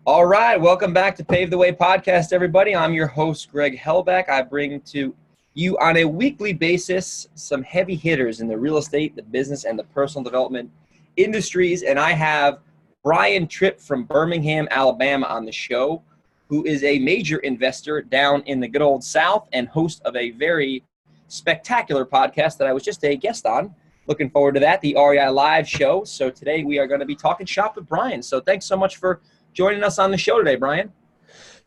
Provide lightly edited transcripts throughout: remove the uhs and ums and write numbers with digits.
All right, welcome back to Pave the Way Podcast, everybody. I'm your host, Greg Hellback. I bring to you on a weekly basis some heavy hitters in the real estate, the business, and the personal development industries. And I have Brian Trippe from Birmingham, Alabama on the show, who is a major investor down in the good old South and host of a very spectacular podcast that I was just a guest on. Looking forward to that, the REI Live show. So today we are going to be talking shop with Brian. So thanks so much for joining us on the show today, Brian.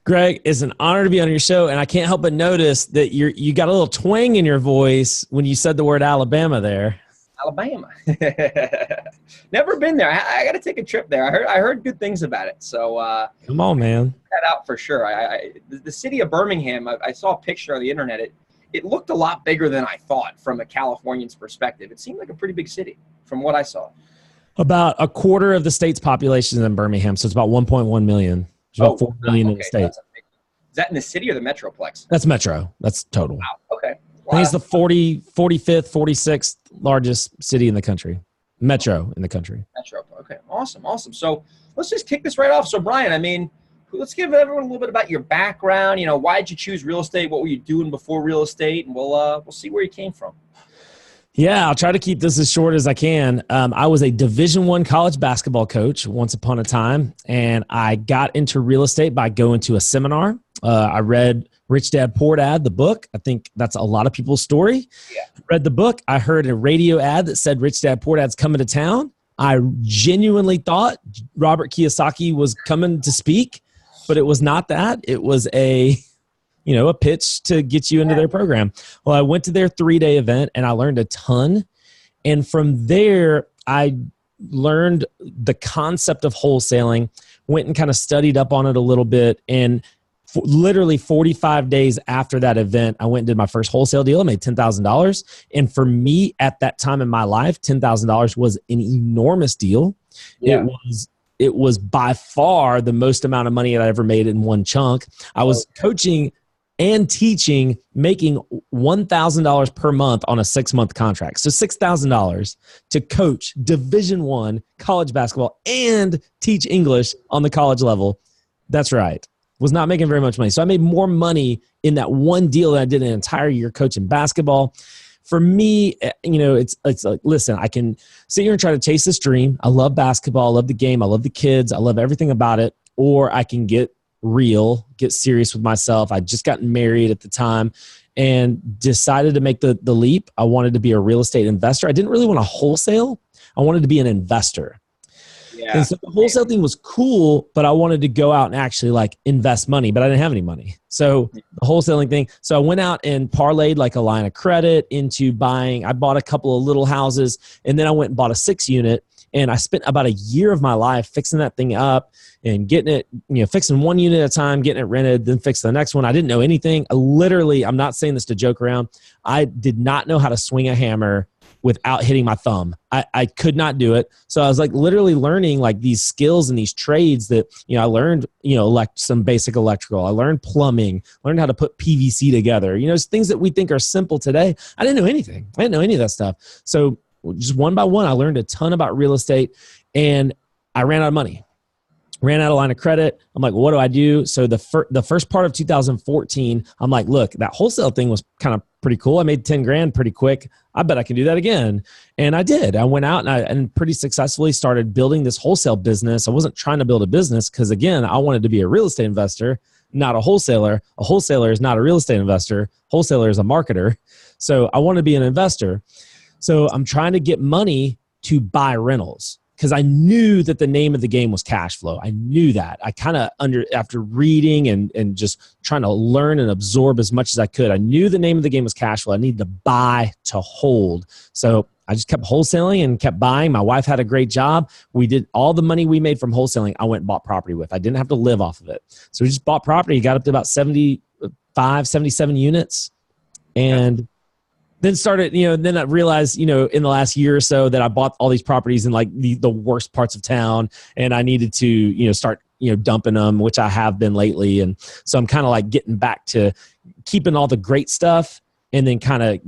Greg, it's an honor to be on your show, and I can't help but notice that you got a little twang in your voice when you said the word Alabama there. Alabama. Never been there. I got to take a trip there. I heard good things about it. So come on, man. Check that out for sure. The city of Birmingham, I saw a picture on the internet. It looked a lot bigger than I thought from a Californian's perspective. It seemed like a pretty big city from what I saw. About a quarter of the state's population is in Birmingham, so it's about 1.1 million. There's about 4 million in the state. Is that in the city or the Metroplex? That's metro. That's total. Wow. Okay. Wow. I think it's the 45th, 46th largest city in the country. Metro in the country. Metro. Okay. Awesome. So let's just kick this right off. So Brian, let's give everyone a little bit about your background. Why did you choose real estate? What were you doing before real estate? And we'll see where you came from. Yeah, I'll try to keep this as short as I can. I was a Division I college basketball coach once upon a time, and I got into real estate by going to a seminar. I read Rich Dad, Poor Dad, the book. I think that's a lot of people's story. Yeah. Read the book. I heard a radio ad that said Rich Dad, Poor Dad's coming to town. I genuinely thought Robert Kiyosaki was coming to speak, but it was not that. It was a pitch to get you into their program. Well, I went to their 3-day event and I learned a ton. And from there, I learned the concept of wholesaling, went and kind of studied up on it a little bit. And literally 45 days after that event, I went and did my first wholesale deal. I made $10,000. And for me at that time in my life, $10,000 was an enormous deal. Yeah. It was by far the most amount of money that I ever made in one chunk. I was coaching and teaching, making $1,000 per month on a 6-month contract. So $6,000 to coach Division I college basketball and teach English on the college level. That's right. Was not making very much money. So I made more money in that one deal than I did an entire year coaching basketball. For me, it's like, listen, I can sit here and try to chase this dream. I love basketball. I love the game. I love the kids. I love everything about it. Or I can get real, get serious with myself. I just gotten married at the time and decided to make the leap. I wanted to be a real estate investor. I didn't really want to wholesale. I wanted to be an investor. Yeah. And so the wholesale thing was cool, but I wanted to go out and actually invest money, but I didn't have any money. So the wholesaling thing. So I went out and parlayed like a line of credit into buying. I bought a couple of little houses and then I went and bought a 6-unit. And I spent about a year of my life fixing that thing up and getting it, fixing one unit at a time, getting it rented, then fix the next one. I didn't know anything. I'm not saying this to joke around. I did not know how to swing a hammer without hitting my thumb. I could not do it. So I was literally learning these skills and these trades that, I learned, some basic electrical. I learned plumbing, learned how to put PVC together, things that we think are simple today. I didn't know anything. I didn't know any of that stuff. So just one by one, I learned a ton about real estate and I ran out of money. Ran out of line of credit. I'm like, well, what do I do? So the first part of 2014, I'm like, look, that wholesale thing was kind of pretty cool. I made 10 grand pretty quick. I bet I can do that again. And I did. I went out and pretty successfully started building this wholesale business. I wasn't trying to build a business because, again, I wanted to be a real estate investor, not a wholesaler. A wholesaler is not a real estate investor. Wholesaler is a marketer. So I wanted to be an investor. So I'm trying to get money to buy rentals because I knew that the name of the game was cash flow. I knew that. I kind of after reading and just trying to learn and absorb as much as I could, I knew the name of the game was cash flow. I needed to buy to hold. So I just kept wholesaling and kept buying. My wife had a great job. We did all the money we made from wholesaling. I went and bought property with. I didn't have to live off of it. So we just bought property, got up to about 75, 77 units. And then started, then I realized, in the last year or so that I bought all these properties in the worst parts of town and I needed to, start, dumping them, which I have been lately. And so I'm kind of getting back to keeping all the great stuff and then I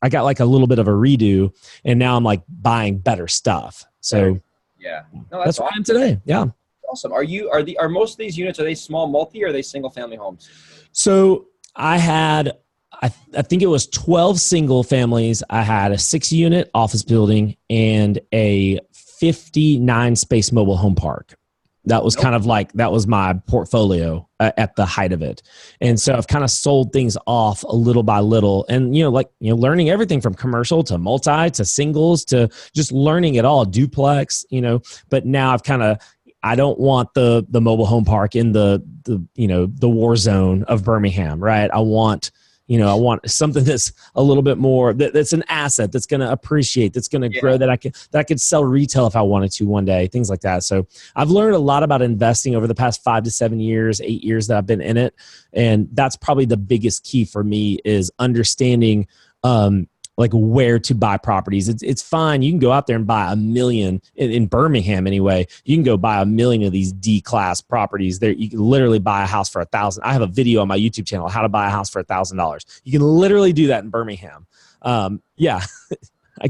got a little bit of a redo and now I'm buying better stuff. So yeah, no, that's why I'm today. Yeah. awesome. Are most of these units, are they small multi or are they single family homes? So I had, I think it was 12 single families. I had a 6-unit office building and a 59 space mobile home park. That was kind of like, that was my portfolio at the height of it. And so I've kind of sold things off a little by little and, learning everything from commercial to multi to singles to just learning it all, duplex, but now I don't want the mobile home park in the war zone of Birmingham, right? I want something that's a little bit more, that's an asset, that's going to appreciate, that's going to grow, that I could sell retail if I wanted to one day, things like that. So I've learned a lot about investing over the past 5 to 7 years, 8 years that I've been in it. And that's probably the biggest key for me is understanding, like where to buy properties. It's fine. You can go out there and buy 1 million in Birmingham anyway. You can go buy 1 million of these D-class properties there. You can literally buy a house for $1,000. I have a video on my YouTube channel, how to buy a house for $1,000. You can literally do that in Birmingham. I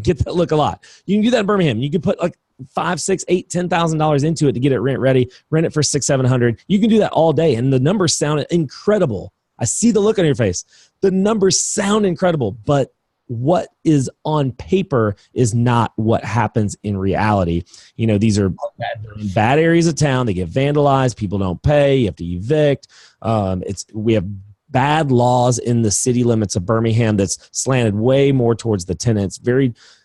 get that look a lot. You can do that in Birmingham. You can put like $5,000, $6,000, $8,000, $10,000 into it to get it rent ready, rent it for $600, $700. You can do that all day. And the numbers sound incredible. I see the look on your face. The numbers sound incredible, but what is on paper is not what happens in reality. These are bad areas of town. They get vandalized. People don't pay. You have to evict. We have bad laws in the city limits of Birmingham that's slanted way more towards the tenants.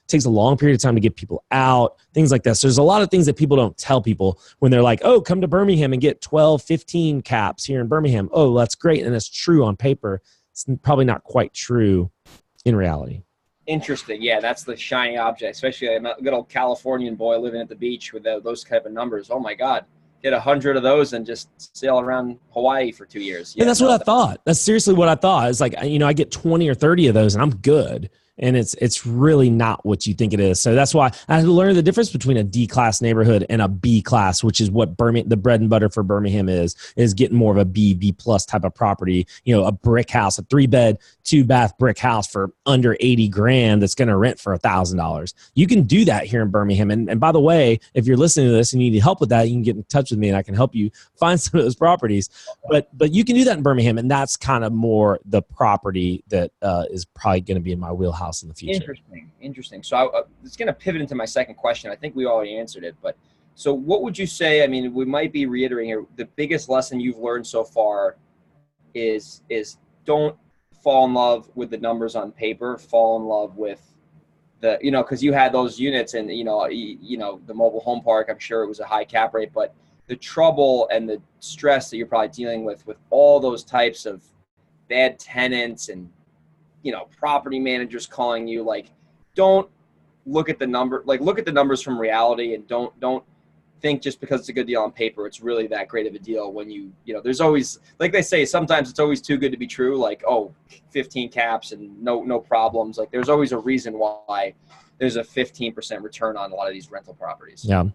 Takes a long period of time to get people out, things like that. So there's a lot of things that people don't tell people when they're like, oh, come to Birmingham and get 12, 15 caps here in Birmingham. Oh, that's great. And it's true on paper. It's probably not quite true in reality. Interesting. Yeah, that's the shiny object, especially a good old Californian boy living at the beach with those type of numbers. Oh my God, get 100 of those and just sail around Hawaii for 2 years. Yeah, and that's what I thought. That's seriously what I thought. It's like, I get 20 or 30 of those and I'm good. And it's really not what you think it is. So that's why I had to learn the difference between a D-class neighborhood and a B-class, which is what the bread and butter for Birmingham is getting more of a B plus type of property. A brick house, a 3-bed, 2-bath brick house for under $80,000 that's going to rent for $1,000. You can do that here in Birmingham. And by the way, if you're listening to this and you need help with that, you can get in touch with me and I can help you find some of those properties. But you can do that in Birmingham, and that's kind of more the property that is probably going to be in my wheelhouse in the future. Interesting. So it's going to pivot into my second question. I think we already answered it, but so what would you say? I mean, we might be reiterating here. The biggest lesson you've learned so far is don't fall in love with the numbers on paper. Fall in love with the, because you had those units and the mobile home park. I'm sure it was a high cap rate, but the trouble and the stress that you're probably dealing with all those types of bad tenants and property managers calling you, like, don't look at the number, like look at the numbers from reality and don't think just because it's a good deal on paper, it's really that great of a deal when there's always, like they say, sometimes it's always too good to be true. Like, 15 caps and no problems. Like there's always a reason why there's a 15% return on a lot of these rental properties. Yeah.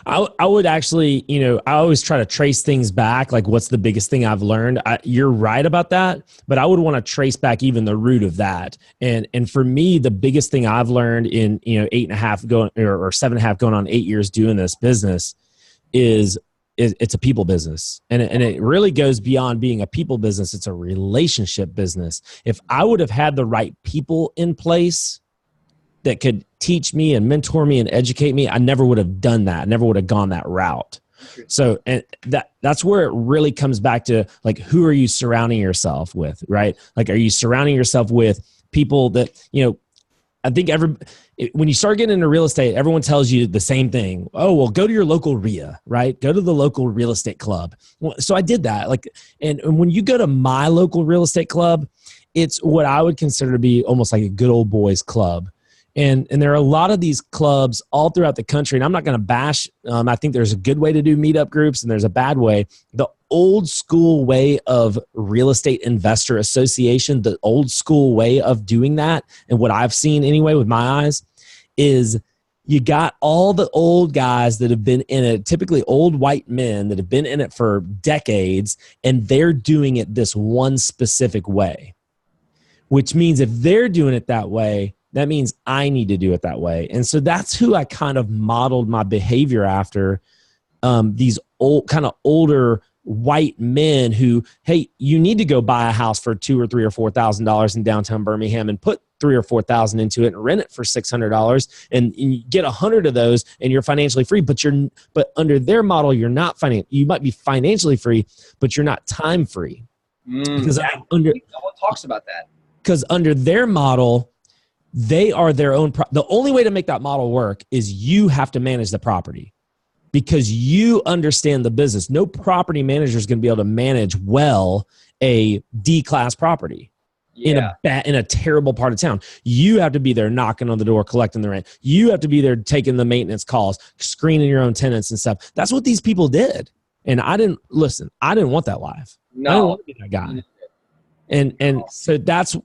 I would actually, I always try to trace things back. Like what's the biggest thing I've learned? You're right about that, but I would want to trace back even the root of that. And for me, the biggest thing I've learned in, 8.5 going or 7.5 going on 8 years doing this business is it's a people business. And it really goes beyond being a people business. It's a relationship business. If I would have had the right people in place that could teach me and mentor me and educate me, I never would have done that. I never would have gone that route. So, and that's where it really comes back to, like, who are you surrounding yourself with, right? Like, are you surrounding yourself with people that, I think when you start getting into real estate, everyone tells you the same thing. Oh, well, go to your local REIA, right? Go to the local real estate club. Well, so I did that. And when you go to my local real estate club, it's what I would consider to be almost like a good old boys club. And there are a lot of these clubs all throughout the country, and I'm not going to bash. I think there's a good way to do meetup groups, and there's a bad way. The old school way of real estate investor association, the old school way of doing that, and what I've seen anyway with my eyes, is you got all the old guys that have been in it, typically old white men that have been in it for decades, and they're doing it this one specific way, which means if they're doing it that way, that means I need to do it that way. And so that's who I kind of modeled my behavior after, these older white men who, hey, you need to go buy a house for $2,000 or $3,000 or $4,000 in downtown Birmingham and put $3,000 or $4,000 into it and rent it for $600, and you get 100 of those and you're financially free. But under their model, you're not you might be financially free, but you're not time free. Because no one talks about that. Because under their model, they are their own. The only way to make that model work is you have to manage the property, because you understand the business. No property manager is going to be able to manage well a D-class property in a terrible part of town. You have to be there knocking on the door, collecting the rent. You have to be there taking the maintenance calls, screening your own tenants and stuff. That's what these people did. And I didn't want that life. No. I didn't want to be that guy. And so that's,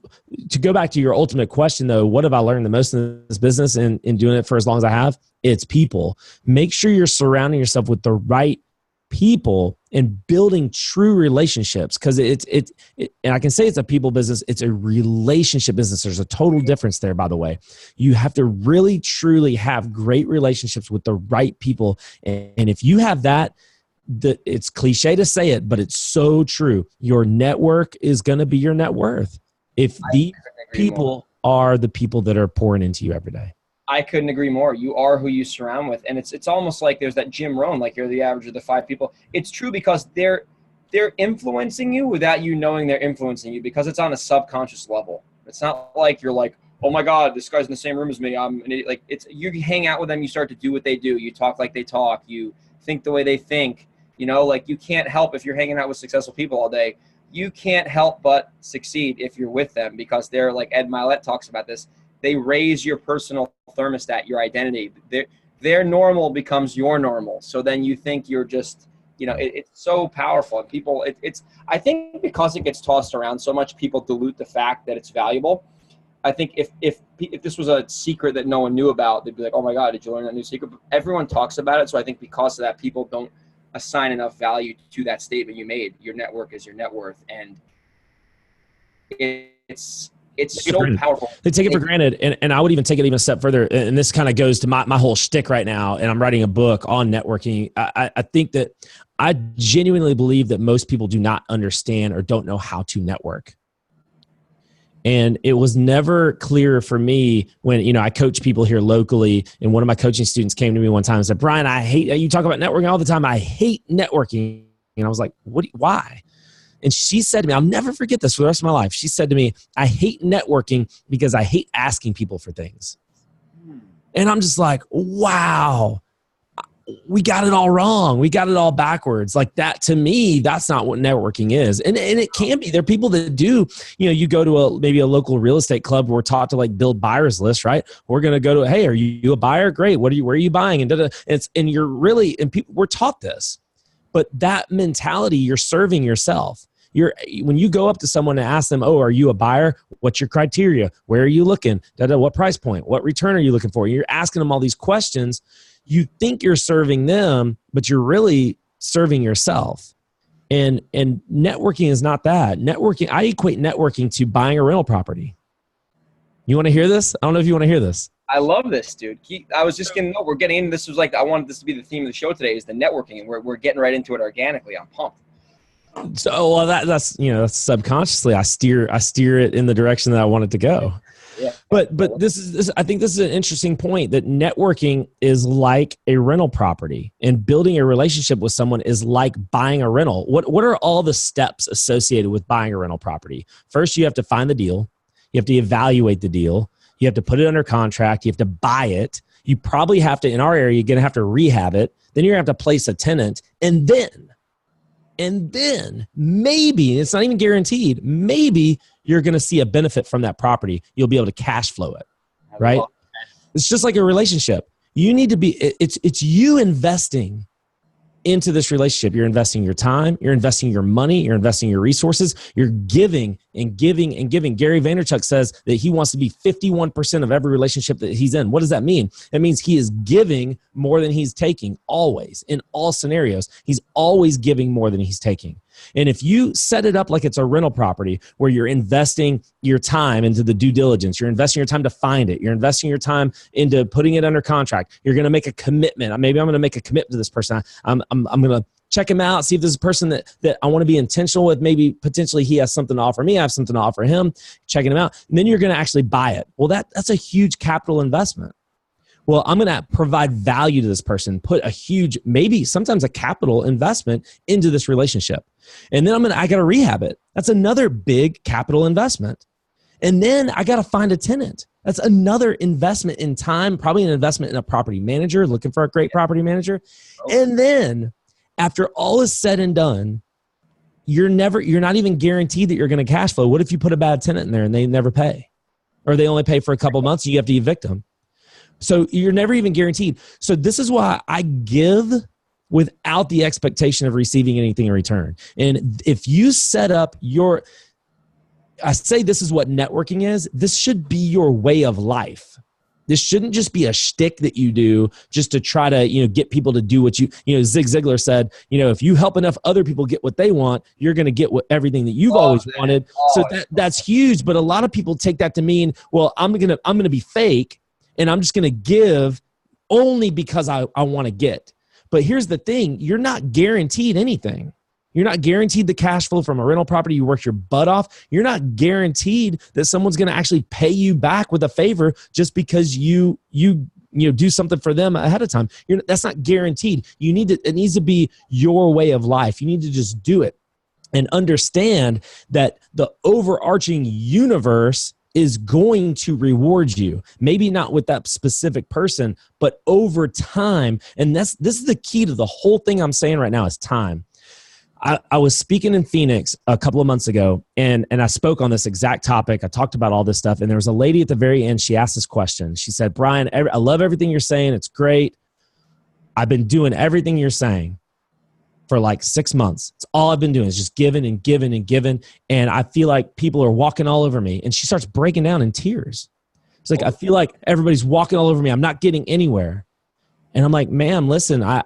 to go back to your ultimate question though, what have I learned the most in this business and in doing it for as long as I have? It's people. Make sure you're surrounding yourself with the right people and building true relationships, because and I can say it's a people business. It's a relationship business. There's a total difference there, by the way. You have to really, truly have great relationships with the right people. And if you have that, it's cliche to say it, but it's so true. Your network is going to be your net worth. If these people are the people that are pouring into you every day. I couldn't agree more. You are who you surround with. And it's almost like there's that Jim Rohn, like you're the average of the 5 people. It's true, because they're influencing you without you knowing they're influencing you, because it's on a subconscious level. It's not like you're like, oh my God, this guy's in the same room as me. I'm an idiot. Like, it's, you hang out with them, you start to do what they do. You talk like they talk. You think the way they think. You know, like, you can't help, if you're hanging out with successful people all day, you can't help but succeed if you're with them, because they're, like Ed Milet talks about this, they raise your personal thermostat, your identity. Their normal becomes your normal. So then you think you're just, you know, it's so powerful. And people, I think because it gets tossed around so much, people dilute the fact that it's valuable. I think if this was a secret that no one knew about, they'd be like, oh my God, did you learn that new secret? But everyone talks about it. So I think because of that, people don't assign enough value to that statement you made. Your network is your net worth. And it's so powerful. They take it for granted. And I would even take it even a step further. And this kind of goes to my whole shtick right now. And I'm writing a book on networking. I think that I genuinely believe that most people do not understand or don't know how to network. And it was never clear for me when, you know, I coach people here locally, and one of my coaching students came to me one time and said, Brian, you talk about networking all the time. I hate networking. And I was like, why? And she said to me, I'll never forget this for the rest of my life. She said to me, I hate networking because I hate asking people for things. And I'm just like, wow, we got it all wrong. We got it all backwards. Like, that, to me, that's not what networking is. And it can be. There are people that do, you know, you go to maybe a local real estate club, we're taught to like build buyers lists, right? We're going to go to, hey, are you a buyer? Great. Where are you buying? And you're really, and people, we're taught this, but that mentality, you're serving yourself. When you go up to someone and ask them, oh, are you a buyer? What's your criteria? Where are you looking? What price point? What return are you looking for? You're asking them all these questions. You think you're serving them, but you're really serving yourself. And networking is not that. Networking, I equate networking to buying a rental property. You want to hear this? I don't know if you want to hear this. I love this, dude. I was just going to know, we're getting into this. Was like, I wanted this to be the theme of the show today, is the networking, and we're getting right into it organically. I'm pumped. So, well, that's, you know, that's subconsciously I steer it in the direction that I want it to go. Yeah. But I think this is an interesting point, that networking is like a rental property, and building a relationship with someone is like buying a rental. What are all the steps associated with buying a rental property? First, you have to find the deal. You have to evaluate the deal. You have to put it under contract. You have to buy it. You probably have to, in our area, you're going to have to rehab it. Then you're going to have to place a tenant. And then maybe, it's not even guaranteed, maybe you're going to see a benefit from that property. You'll be able to cash flow it, right? It's just like a relationship. You need to be, it's you investing into this relationship. You're investing your time, you're investing your money, you're investing your resources, you're giving and giving and giving. Gary Vaynerchuk says that he wants to be 51% of every relationship that he's in. What does that mean? It means he is giving more than he's taking, always, in all scenarios. He's always giving more than he's taking. And if you set it up like it's a rental property where you're investing your time into the due diligence, you're investing your time to find it, you're investing your time into putting it under contract, you're going to make a commitment. Maybe I'm going to make a commitment to this person. I'm going to check him out, see if there's a person that I want to be intentional with. Maybe potentially he has something to offer me, I have something to offer him, checking him out. And then you're going to actually buy it. Well, that's a huge capital investment. Well, I'm going to provide value to this person, put a huge, maybe sometimes a capital investment into this relationship. And then I got to rehab it. That's another big capital investment. And then I got to find a tenant. That's another investment in time, probably an investment in a property manager, looking for a great property manager. And then after all is said and done, you're not even guaranteed that you're going to cash flow. What if you put a bad tenant in there and they never pay? Or they only pay for a couple of months and you have to evict them? So you're never even guaranteed. So this is why I give without the expectation of receiving anything in return. And if you set up I say this is what networking is. This should be your way of life. This shouldn't just be a shtick that you do just to try to, get people to do what Zig Ziglar said, if you help enough other people get what they want, you're going to get everything that you've always wanted. So that's huge. But a lot of people take that to mean, well, I'm going to be fake and I'm just going to give only because I want to get. But here's the thing. You're not guaranteed anything. You're not guaranteed the cash flow from a rental property. You work your butt off. You're not guaranteed that someone's going to actually pay you back with a favor just because you do something for them ahead of time. That's not guaranteed. It needs to be your way of life. You need to just do it and understand that the overarching universe is going to reward you. Maybe not with that specific person, but over time. And this is the key to the whole thing I'm saying right now is time. I was speaking in Phoenix a couple of months ago, and I spoke on this exact topic. I talked about all this stuff, and there was a lady at the very end. She asked this question. She said, Brian, I love everything you're saying. It's great. I've been doing everything you're saying for like 6 months. It's all I've been doing is just giving and giving and giving, and I feel like people are walking all over me. And she starts breaking down in tears. It's like, I feel like everybody's walking all over me. I'm not getting anywhere. And I'm like, ma'am, listen, I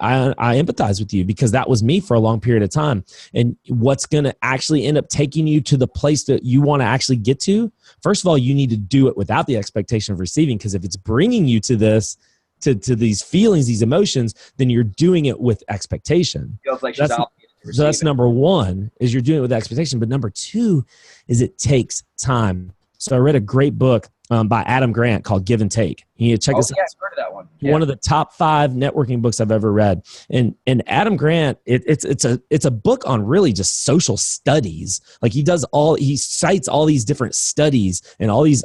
empathize with you because that was me for a long period of time. And what's going to actually end up taking you to the place that you want to actually get to, first of all, you need to do it without the expectation of receiving, because if it's bringing you to this, to these feelings, these emotions, then you're doing it with expectation. Feels like she's obligated to receive so that's number one, is you're doing it with expectation. But number two is it takes time. So I read a great book by Adam Grant called Give and Take. You need to check this out. I've heard of that one. Yeah. One of the top 5 networking books I've ever read. And Adam Grant, it's a book on really just social studies. Like he cites all these different studies and all these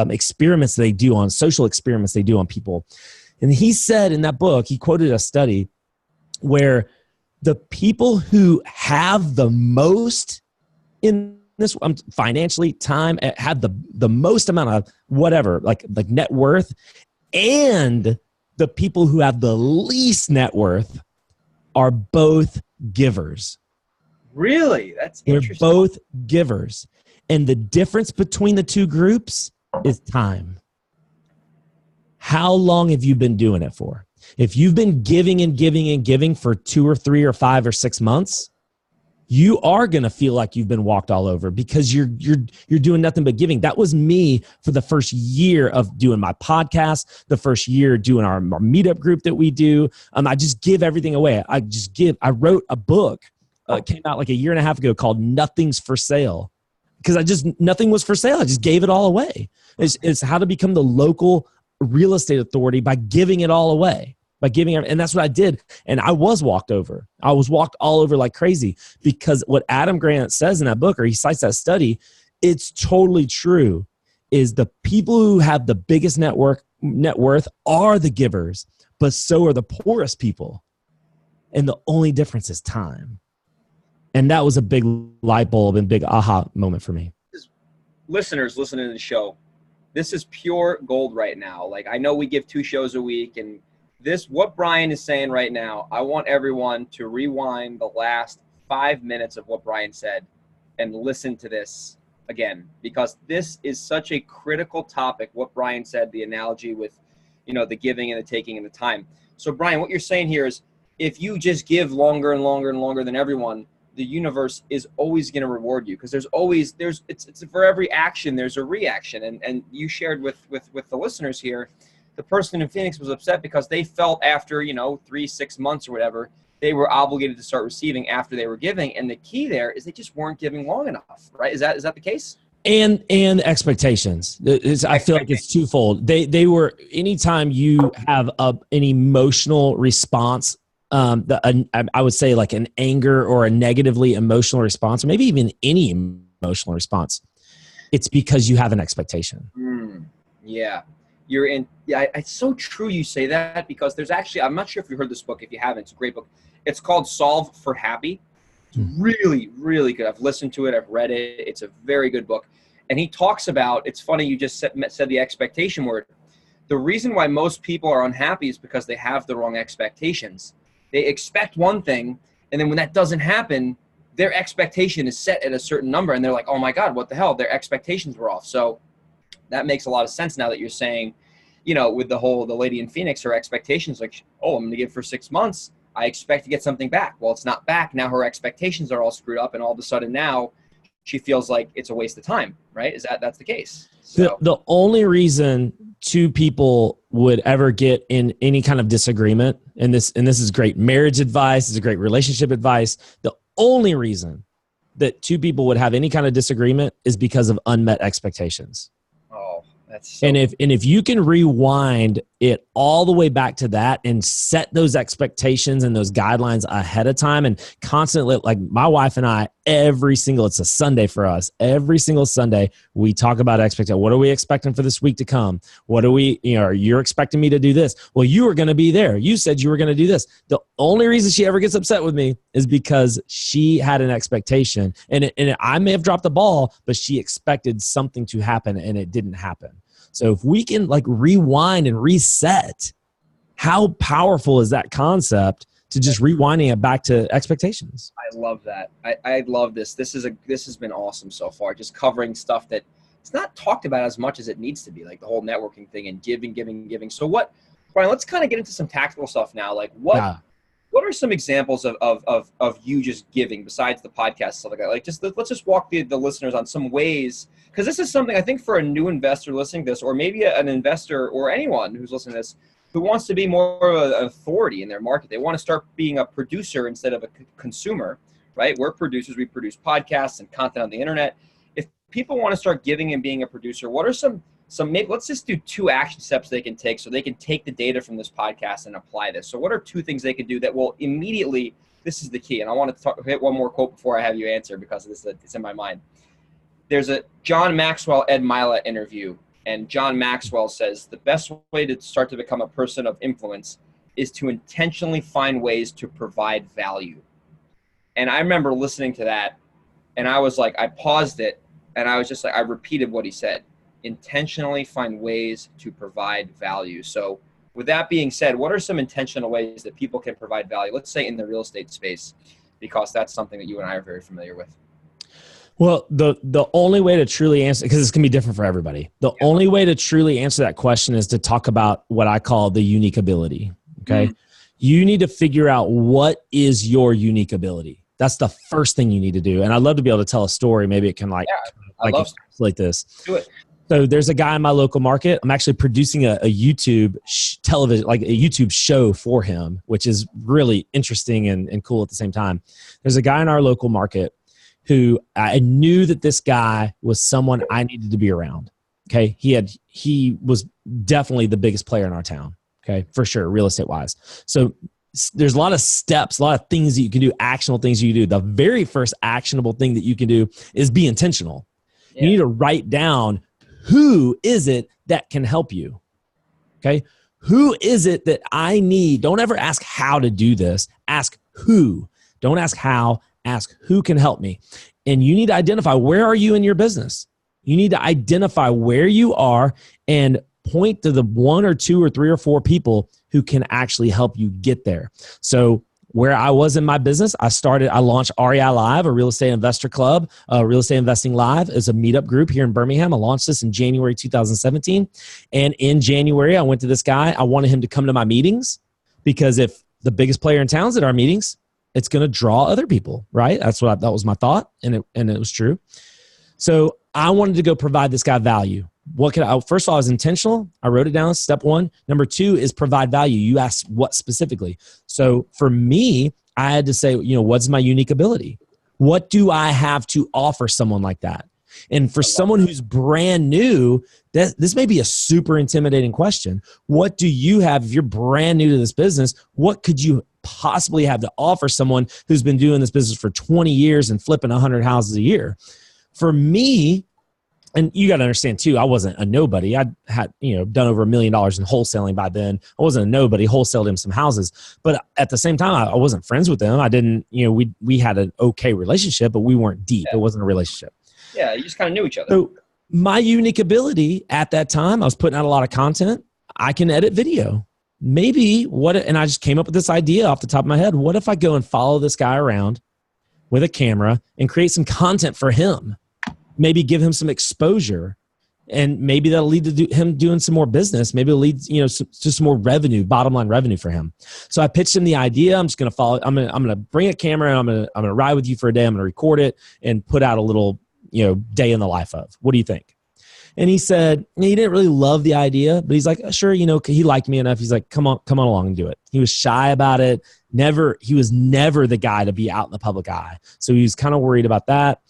experiments they do on social experiments they do on people. And he said in that book, he quoted a study where the people who have the most in this financially, time, have the most amount of whatever, like net worth, and the people who have the least net worth are both givers. Really? That's interesting. They're both givers. And the difference between the two groups is time. How long have you been doing it for? If you've been giving and giving and giving for 2 or 3 or 5 or 6 months, you are going to feel like you've been walked all over because you're doing nothing but giving. That was me for the first year of doing my podcast, the first year doing our meetup group that we do. I just give everything away. I wrote a book, came out like a year and a half ago called Nothing's for Sale, because nothing was for sale. I just gave it all away. It's how to become the local real estate authority by giving it all away. And that's what I did. And I was walked over. I was walked all over like crazy, because what Adam Grant says in that book, or he cites that study, it's totally true, is the people who have the biggest net worth are the givers, but so are the poorest people. And the only difference is time. And that was a big light bulb and big aha moment for me. Listeners listening to the show, this is pure gold right now. Like, I know we give 2 shows a week, and what Brian is saying right now, I want everyone to rewind the last 5 minutes of what Brian said and listen to this again, because this is such a critical topic. What Brian said, the analogy with, the giving and the taking and the time. So Brian, what you're saying here is, if you just give longer and longer and longer than everyone, the universe is always going to reward you, because it's for every action, there's a reaction. And you shared with the listeners here, the person in Phoenix was upset because they felt after, 3-6 months or whatever, they were obligated to start receiving after they were giving. And the key there is they just weren't giving long enough, right? Is that the case? And expectations. I feel like it's twofold. They were, anytime you have an emotional response, I would say like an anger or a negatively emotional response, or maybe even any emotional response, it's because you have an expectation. Yeah. It's so true you say that, because there's actually, I'm not sure if you heard this book. If you haven't, it's a great book. It's called Solve for Happy. It's really, really good. I've listened to it. I've read it. It's a very good book. And he talks about, it's funny you just said the expectation word. The reason why most people are unhappy is because they have the wrong expectations. They expect one thing, and then when that doesn't happen, their expectation is set at a certain number, and they're like, oh my God, what the hell? Their expectations were off. So that makes a lot of sense now that you're saying, with the lady in Phoenix, her expectations, like, oh, I'm going to give for 6 months. I expect to get something back. Well, it's not back. Now her expectations are all screwed up, and all of a sudden now she feels like it's a waste of time, right? That's the case? So. The only reason two people would ever get in any kind of disagreement, and this is great marriage advice, is a great relationship advice. The only reason that two people would have any kind of disagreement is because of unmet expectations. Oh, that's so and if you can rewind it all the way back to that and set those expectations and those guidelines ahead of time, and constantly, like my wife and I, it's a Sunday for us. Every single Sunday, we talk about expectation. What are we expecting for this week to come? What are we, you're expecting me to do this. Well, you were going to be there. You said you were going to do this. The only reason she ever gets upset with me is because she had an expectation, and I may have dropped the ball, but she expected something to happen and it didn't happen. So if we can like rewind and reset, how powerful is that concept to just rewinding it back to expectations? I love that. I love this. This has been awesome so far. Just covering stuff that it's not talked about as much as it needs to be, like the whole networking thing and giving. So Brian, let's kind of get into some tactical stuff now. Like what are some examples of you just giving besides the podcast, stuff like that? Like let's just walk the listeners on some ways, because this is something I think for a new investor listening to this, or maybe an investor or anyone who's listening to this who wants to be more of an authority in their market. They want to start being a producer instead of a consumer, right? We're producers. We produce podcasts and content on the internet. If people want to start giving and being a producer, what are some maybe let's just do 2 action steps they can take so they can take the data from this podcast and apply this. So what are 2 things they can do that will immediately, this is the key. And I want to hit one more quote before I have you answer, because it's in my mind. There's a John Maxwell, Ed Mylett interview. And John Maxwell says the best way to start to become a person of influence is to intentionally find ways to provide value. And I remember listening to that, and I was like, I paused it, and I was just like, I repeated what he said. Intentionally find ways to provide value. So with that being said, what are some intentional ways that people can provide value? Let's say in the real estate space, because that's something that you and I are very familiar with. Well, the only way to truly answer, because it's going to be different for everybody, the only way to truly answer that question is to talk about what I call the unique ability, okay? You need to figure out what is your unique ability. That's the first thing you need to do. And I'd love to be able to tell a story. Maybe it can like this. Do it. So there's a guy in my local market. I'm actually producing a YouTube television, like a YouTube show for him, which is really interesting and cool at the same time. There's a guy in our local market who I knew that this guy was someone I needed to be around. Okay. He was definitely the biggest player in our town. Okay. For sure. Real estate wise. So there's a lot of steps, a lot of things that you can do, actionable things you can do. The very first actionable thing that you can do is be intentional. Yeah. You need to write down, who is it that can help you? Okay. Who is it that I need? Don't ever ask how to do this. Ask who. Don't ask how. Ask who can help me. And you need to identify, where are you in your business? You need to identify where you are and point to the 1 or 2 or 3 or 4 people who can actually help you get there. So where I was in my business, I launched REI Live, a real estate investor club, Real Estate Investing Live is a meetup group here in Birmingham. I launched this in January 2017. And in January, I went to this guy. I wanted him to come to my meetings, because if the biggest player in town is at our meetings, it's going to draw other people, right? That was my thought, and it was true. So I wanted to go provide this guy value. what could I, first of all, I was intentional. I wrote it down. Step one. Number two is provide value. You asked what specifically. So for me, I had to say, what's my unique ability? What do I have to offer someone like that? And for someone who's brand new, this may be a super intimidating question. What do you have if you're brand new to this business? What could you possibly have to offer someone who's been doing this business for 20 years and flipping 100 houses a year? For me, and you got to understand too, I wasn't a nobody. I had, done over $1 million in wholesaling by then. I wasn't a nobody, wholesaled him some houses. But at the same time, I wasn't friends with him. I didn't, we had an okay relationship, but we weren't deep. It wasn't a relationship. Yeah, you just kind of knew each other. So my unique ability at that time, I was putting out a lot of content. I can edit video. Maybe and I just came up with this idea off the top of my head. What if I go and follow this guy around with a camera and create some content for him? Maybe give him some exposure, and maybe that'll lead to him doing some more business. Maybe it'll lead, to some more revenue, bottom line revenue for him. So I pitched him the idea. I'm just going to follow. I'm going to bring a camera and I'm going to ride with you for a day. I'm going to record it and put out a little, day in the life of. What do you think? And he said he didn't really love the idea, but he's like, sure, he liked me enough. He's like, come on along and do it. He was shy about it. He was never the guy to be out in the public eye. So he was kind of worried about that.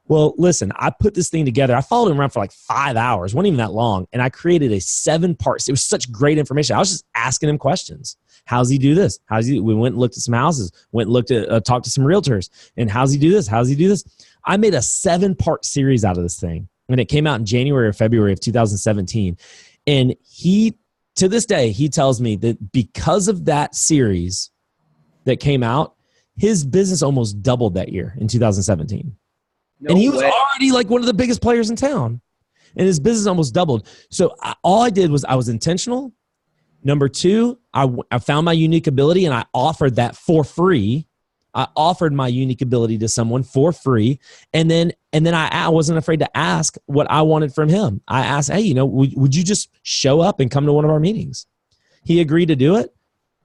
Well, listen, I put this thing together. I followed him around for like 5 hours. It wasn't even that long. And I created a 7-part. It was such great information. I was just asking him questions. How's he do this? We went and looked at some houses, went and looked at, talked to some realtors. And how's he do this? How's he do this? I made a 7-part series out of this thing. And it came out in January or February of 2017. And to this day, he tells me that because of that series that came out, his business almost doubled that year in 2017. No and he was already like one of the biggest players in town. And his business almost doubled. So all I did was I was intentional. Number two, I found my unique ability and I offered that for free. I offered my unique ability to someone for free. And then I wasn't afraid to ask what I wanted from him. I asked, hey, would you just show up and come to one of our meetings? He agreed to do it.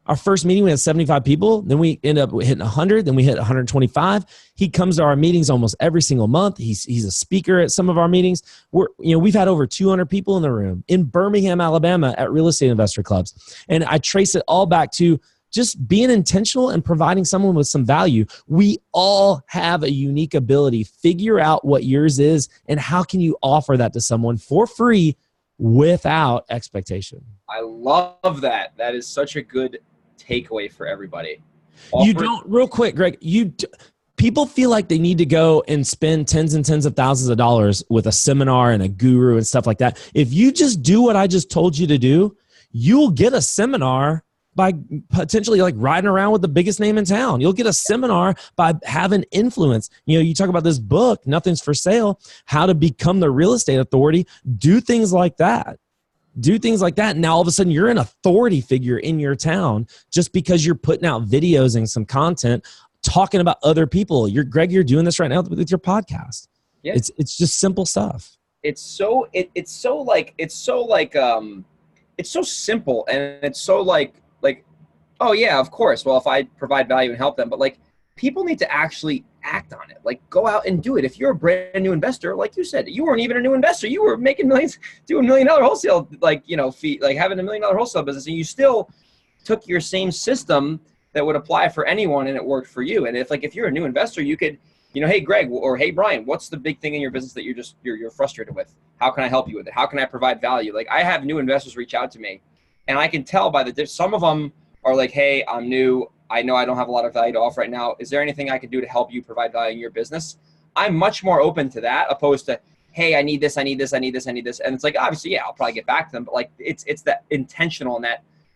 Our first meeting, we had 75 people. Then we ended up hitting 100. Then we hit 125. He comes to our meetings almost every single month. He's a speaker at some of our meetings. We've had over 200 people in the room in Birmingham, Alabama at real estate investor clubs. And I trace it all back to just being intentional and providing someone with some value. We all have a unique ability. Figure out what yours is and how can you offer that to someone for free without expectation. I love that. That is such a good takeaway for everybody. Real quick, Greg, people feel like they need to go and spend tens and tens of thousands of dollars with a seminar and a guru and stuff like that. If you just do what I just told you to do, you'll get a seminar by potentially like riding around with the biggest name in town. You'll get a seminar by having influence. You talk about this book, Nothing's for Sale, how to become the real estate authority. Do things like that. Now all of a sudden you're an authority figure in your town just because you're putting out videos and some content talking about other people. Greg, you're doing this right now with your podcast. Yeah. It's just simple stuff. It's so simple, and it's so like, oh yeah, of course. Well, if I provide value and help them, but like people need to actually act on it. Like go out and do it. If you're a brand new investor, like you said, you weren't even a new investor. You were making millions, doing $1 million wholesale, fee, like having $1 million wholesale business, and you still took your same system that would apply for anyone, and it worked for you. And if you're a new investor, you could, hey Greg or hey Brian, what's the big thing in your business that you're frustrated with? How can I help you with it? How can I provide value? Like I have new investors reach out to me, and I can tell by some of them are like, hey, I'm new. I know I don't have a lot of value to offer right now. Is there anything I can do to help you provide value in your business? I'm much more open to that opposed to, hey, I need this. And it's like, obviously, yeah, I'll probably get back to them. But like, it's that intentional and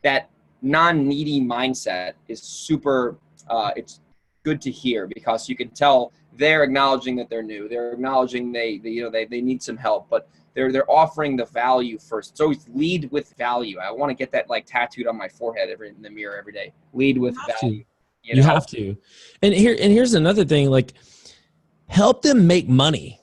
that non-needy mindset is super, it's good to hear because you can tell they're acknowledging that they're new. They're acknowledging they need some help, but they're offering the value first. So always lead with value. I want to get that like tattooed on my forehead in the mirror every day. Lead with value. You have to. And here's another thing, like help them make money.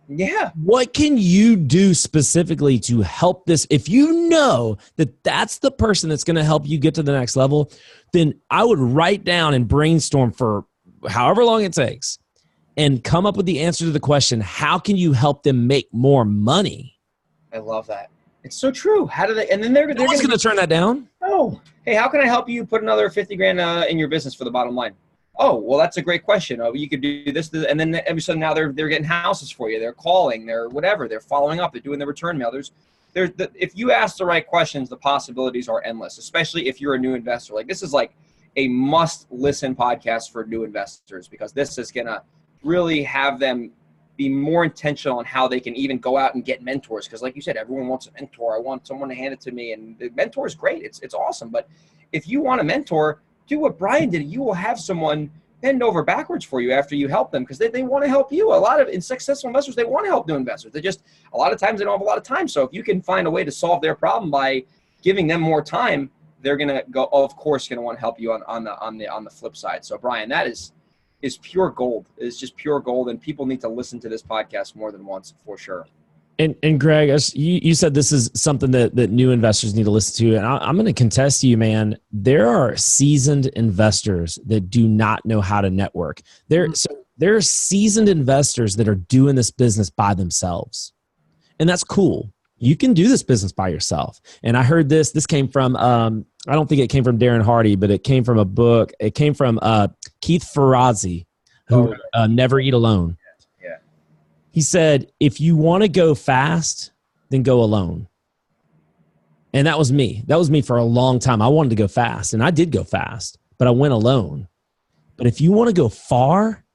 Yeah. What can you do specifically to help this? If you know that that's the person that's going to help you get to the next level, then I would write down and brainstorm for however long it takes and come up with the answer to the question, how can you help them make more money? I love that. It's so true. How do they? And then they're going to turn that down. No. Hey, how can I help you put another 50 grand in your business for the bottom line? Oh, well, that's a great question. Oh, you could do this, and then every sudden now they're getting houses for you. They're calling. They're whatever. They're following up. They're doing the return mail. If you ask the right questions, the possibilities are endless. Especially if you're a new investor. Like this is like a must-listen podcast for new investors because this is gonna really have them be more intentional on how they can even go out and get mentors. Because like you said, everyone wants a mentor. I want someone to hand it to me. And the mentor is great. It's awesome. But if you want a mentor, do what Brian did. You will have someone bend over backwards for you after you help them because they want to help you. A lot of successful investors, they want to help new investors. A lot of times they don't have a lot of time. So if you can find a way to solve their problem by giving them more time, they're going to go, of course, going to want to help you on the flip side. So Brian, that is pure gold. It's just pure gold. And people need to listen to this podcast more than once for sure. And Greg, you said this is something that new investors need to listen to. And I'm going to contest to you, man. There are seasoned investors that do not know how to network. There are seasoned investors that are doing this business by themselves. And that's cool. You can do this business by yourself. And I heard this came from, I don't think it came from Darren Hardy, but it came from a book. It came from Keith Ferrazzi, who Never Eat Alone. Yeah. He said, if you want to go fast, then go alone. And that was me. That was me for a long time. I wanted to go fast, and I did go fast, but I went alone. But if you want to go far,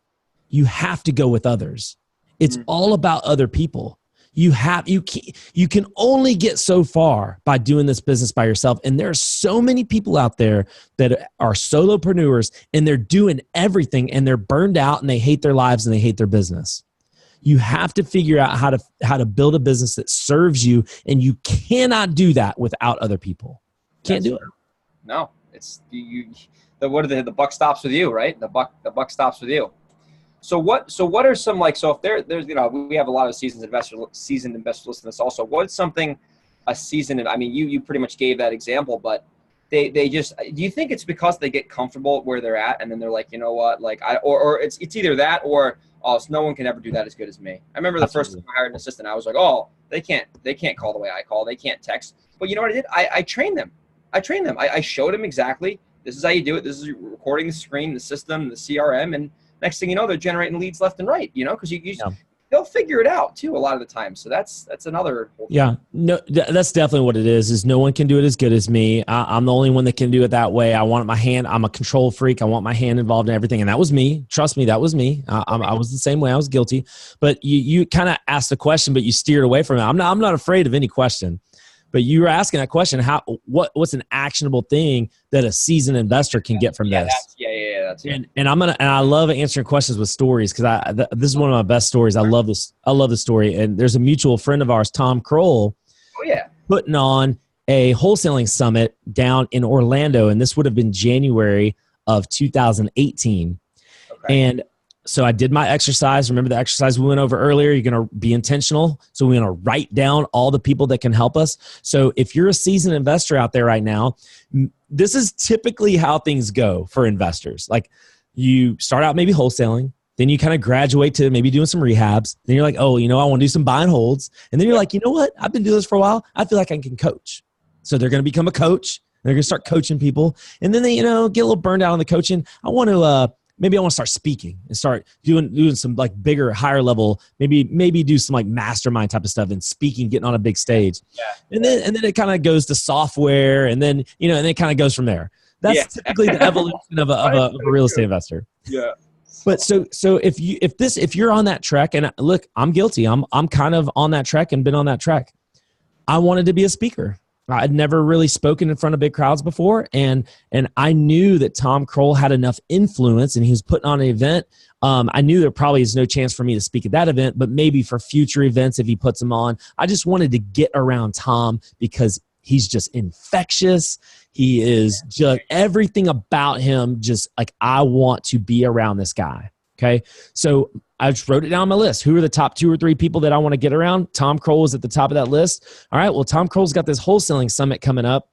you have to go with others. It's all about other people. You can only get so far by doing this business by yourself. And there are so many people out there that are solopreneurs and they're doing everything and they're burned out and they hate their lives and they hate their business. You have to figure out how to build a business that serves you, and you cannot do that without other people. Can't do it. No, it's the buck stops with you, right? The buck stops with you. So what are some if there's we have a lot of seasoned investors listening to this also. What's something a seasoned, I mean you pretty much gave that example, but they just, do you think it's because they get comfortable where they're at and then they're like, you know what, or it's either that or no one can ever do that as good as me. I remember the first time I hired an assistant, I was like, they can't call the way I call, they can't text. But you know what I did? I trained them. I showed them exactly, this is how you do it. This is recording the screen, the system, the CRM, and next thing you know, they're generating leads left and right, because they'll figure it out too a lot of the time. So that's another whole thing. Yeah, no, that's definitely what it is no one can do it as good as me. I'm the only one that can do it that way. I want my hand. I'm a control freak. I want my hand involved in everything. And that was me. Trust me, that was me. I was the same way. I was guilty. But you kind of asked the question, but you steered away from it. I'm not afraid of any question. But you were asking that question, what's an actionable thing that a seasoned investor can get from this? That's it. And I love answering questions with stories because this is one of my best stories. I love this story. And there's a mutual friend of ours, Tom Kroll, putting on a wholesaling summit down in Orlando, and this would have been January of 2018. Okay. And so I did my exercise. Remember the exercise we went over earlier? You're going to be intentional. So we're going to write down all the people that can help us. So if you're a seasoned investor out there right now, this is typically how things go for investors. Like you start out maybe wholesaling, then you kind of graduate to maybe doing some rehabs. Then you're like, I want to do some buy and holds. And then you're like, you know what? I've been doing this for a while. I feel like I can coach. So they're going to become a coach. They're going to start coaching people. And then they, get a little burned out on the coaching. Maybe I want to start speaking and start doing some bigger, higher level, maybe do some mastermind type of stuff and speaking, getting on a big stage. Yeah. And then it kind of goes to software and then, and then it kind of goes from there. That's typically the evolution of a real estate investor. Yeah. But so if you're on that trek, and look, I'm guilty. I'm kind of on that trek and been on that trek. I wanted to be a speaker. I'd never really spoken in front of big crowds before. And I knew that Tom Kroll had enough influence and he was putting on an event. I knew there probably is no chance for me to speak at that event, but maybe for future events, if he puts them on, I just wanted to get around Tom because he's just infectious. He is just everything about him. Just I want to be around this guy. Okay. So I just wrote it down on my list. Who are the top 2 or 3 people that I want to get around? Tom Kroll is at the top of that list. All right. Well, Tom Kroll's got this wholesaling summit coming up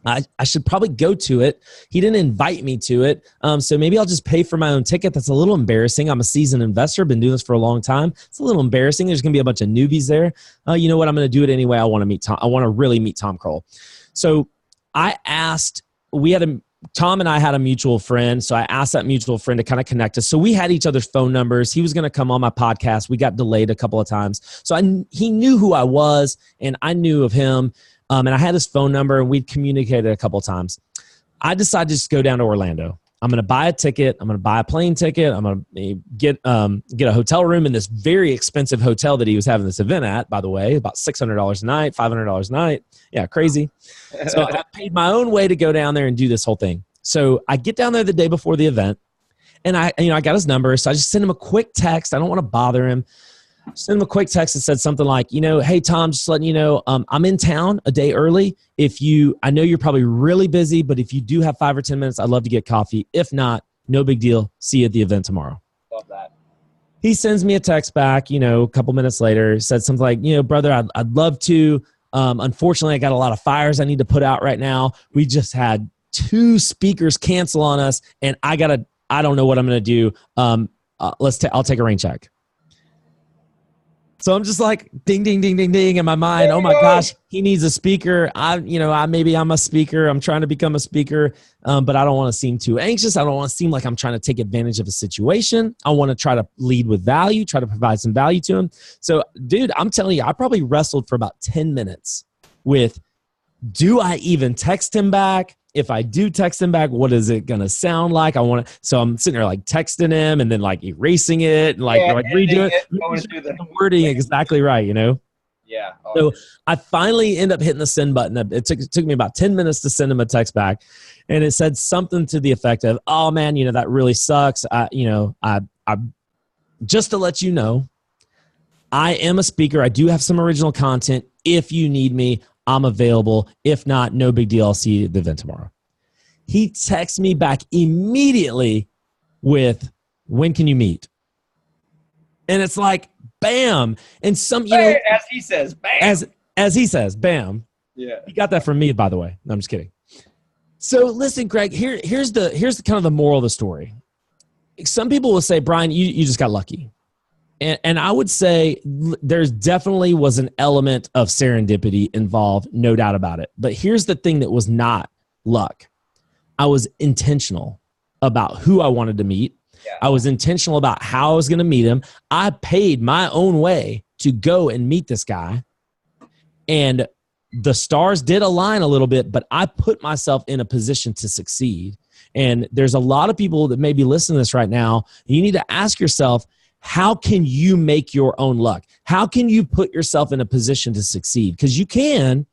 I should probably go to it. He didn't invite me to it. So maybe I'll just pay for my own ticket. That's a little embarrassing. I'm a seasoned investor, been doing this for a long time. It's a little embarrassing. There's going to be a bunch of newbies there. You know what? I'm going to do it anyway. I want to meet Tom. I want to really meet Tom Kroll. So I asked, Tom and I had a mutual friend. So I asked that mutual friend to kind of connect us. So we had each other's phone numbers. He was going to come on my podcast. We got delayed a couple of times. So he knew who I was and I knew of him. And I had his phone number and we'd communicated a couple of times. I decided to just go down to Orlando. I'm going to buy a ticket. I'm going to buy a plane ticket. I'm going to get a hotel room in this very expensive hotel that he was having this event at, by the way, about $600 a night, $500 a night. Yeah, crazy. So I paid my own way to go down there and do this whole thing. So I get down there the day before the event and I got his number. So I just sent him a quick text. I don't want to bother him. Send him a quick text that said something like, hey, Tom, just letting you know, I'm in town a day early. I know you're probably really busy, but if you do have 5 or 10 minutes, I'd love to get coffee. If not, no big deal. See you at the event tomorrow. Love that. He sends me a text back, a couple minutes later, said something like, brother, I'd love to. Unfortunately, I got a lot of fires I need to put out right now. We just had 2 speakers cancel on us and I don't know what I'm going to do. I'll take a rain check. So I'm just like ding, ding, ding, ding, ding in my mind. Oh my gosh, he needs a speaker. Maybe I'm a speaker. I'm trying to become a speaker, but I don't want to seem too anxious. I don't want to seem like I'm trying to take advantage of a situation. I want to try to lead with value, try to provide some value to him. So dude, I'm telling you, I probably wrestled for about 10 minutes with, do I even text him back? If I do text him back, what is it going to sound like? So I'm sitting there like texting him and then like erasing it and like redo it. The wording exactly right, Yeah. So I finally end up hitting the send button. It took me about 10 minutes to send him a text back. And it said something to the effect of, oh man, that really sucks. I just to let you know, I am a speaker. I do have some original content. If you need me, I'm available. If not, no big deal. I'll see you at the event tomorrow. He texts me back immediately with, when can you meet? And it's like, bam. And as he says, bam. As he says, bam. Yeah. He got that from me, by the way. No, I'm just kidding. So listen, Greg, here's the kind of the moral of the story. Some people will say, Brian, you just got lucky. And I would say there's definitely was an element of serendipity involved, no doubt about it. But here's the thing that was not luck. I was intentional about who I wanted to meet. Yeah. I was intentional about how I was going to meet him. I paid my own way to go and meet this guy. And the stars did align a little bit, but I put myself in a position to succeed. And there's a lot of people that may be listening to this right now. You need to ask yourself, how can you make your own luck? How can you put yourself in a position to succeed? Because you can.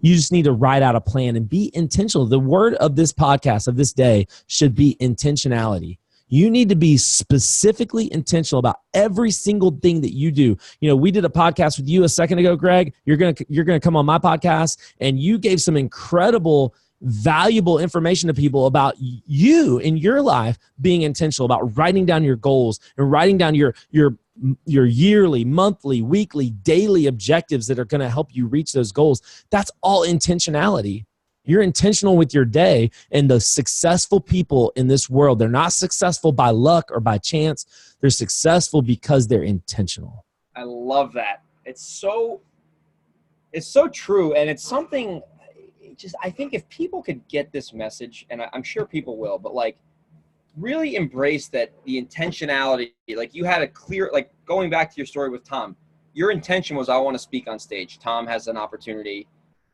You just need to write out a plan and be intentional. The word of this podcast, of this day, should be intentionality. You need to be specifically intentional about every single thing that you do. We did a podcast with you a second ago, Greg. You're gonna come on my podcast, and you gave some incredible, valuable information to people about you in your life being intentional about writing down your goals and writing down your yearly, monthly, weekly, daily objectives that are going to help you reach those goals. That's all intentionality. You're intentional with your day, and the successful people in this world, they're not successful by luck or by chance. They're successful because they're intentional. I love that. It's so true. And it's something, I think if people could get this message, and I'm sure people will, but really embrace that, the intentionality, you had a clear, going back to your story with Tom, your intention was, I want to speak on stage. Tom has an opportunity.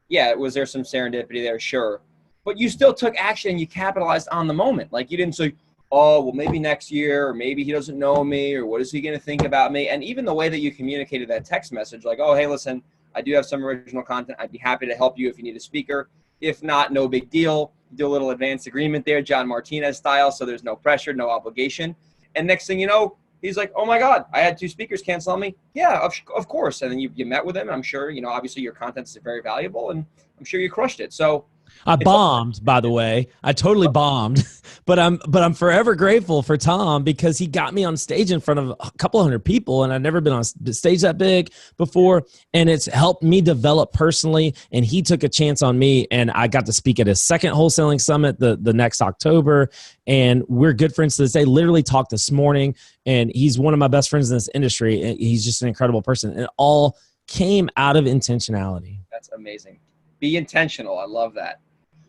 Yeah. Was there some serendipity there? Sure. But you still took action and you capitalized on the moment. You didn't say, oh, well, maybe next year, or maybe he doesn't know me, or what is he going to think about me? And even the way that you communicated that text message, oh, hey, listen, I do have some original content. I'd be happy to help you if you need a speaker. If not, no big deal. Do a little advanced agreement there, John Martinez style, so there's no pressure, no obligation. And next thing you know, he's like, oh my God, I had 2 speakers cancel on me. Yeah, of course. And then you met with him. I'm sure, obviously your content's very valuable, and I'm sure you crushed it. So I bombed, by the way. I totally bombed, but I'm forever grateful for Tom because he got me on stage in front of a couple hundred people, and I'd never been on stage that big before, and it's helped me develop personally. And he took a chance on me, and I got to speak at his second wholesaling summit the next October, and we're good friends to this day. Literally talked this morning, and he's one of my best friends in this industry. And he's just an incredible person, and it all came out of intentionality. That's amazing. Be intentional. I love that.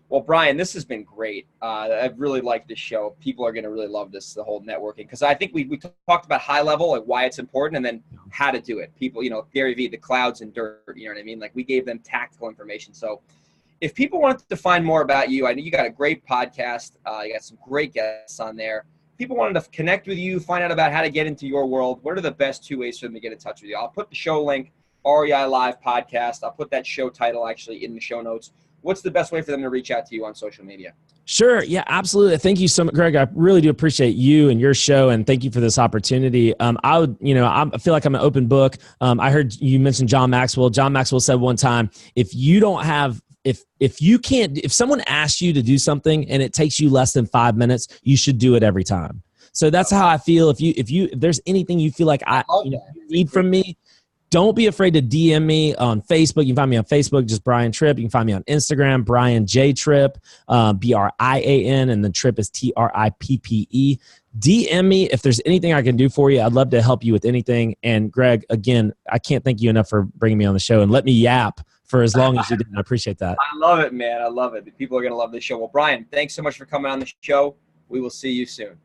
Well, Brian, this has been great. I've really liked this show. People are going to really love this, the whole networking, because I think we talked about high level, like why it's important, and then how to do it. People, Gary Vee, the clouds and dirt, you know what I mean? Like we gave them tactical information. So if people wanted to find more about you, I know you got a great podcast. You got some great guests on there. People wanted to connect with you, find out about how to get into your world. What are the best two ways for them to get in touch with you? I'll put the show link, REI Live Podcast. I'll put that show title actually in the show notes. What's the best way for them to reach out to you on social media? Sure. Yeah, absolutely. Thank you so much, Greg. I really do appreciate you and your show, and thank you for this opportunity. I feel like I'm an open book. I heard you mention John Maxwell. John Maxwell said one time, if someone asks you to do something and it takes you less than 5 minutes, you should do it every time. So that's how I feel. If there's anything you feel like you need from me, don't be afraid to DM me on Facebook. You can find me on Facebook, just Brian Trippe. You can find me on Instagram, Brian J. Trippe, Brian, and the Trippe is Trippe. DM me if there's anything I can do for you. I'd love to help you with anything. And Greg, again, I can't thank you enough for bringing me on the show and let me yap for as long as you did. I appreciate that. I love it, man. I love it. People are going to love this show. Well, Brian, thanks so much for coming on the show. We will see you soon.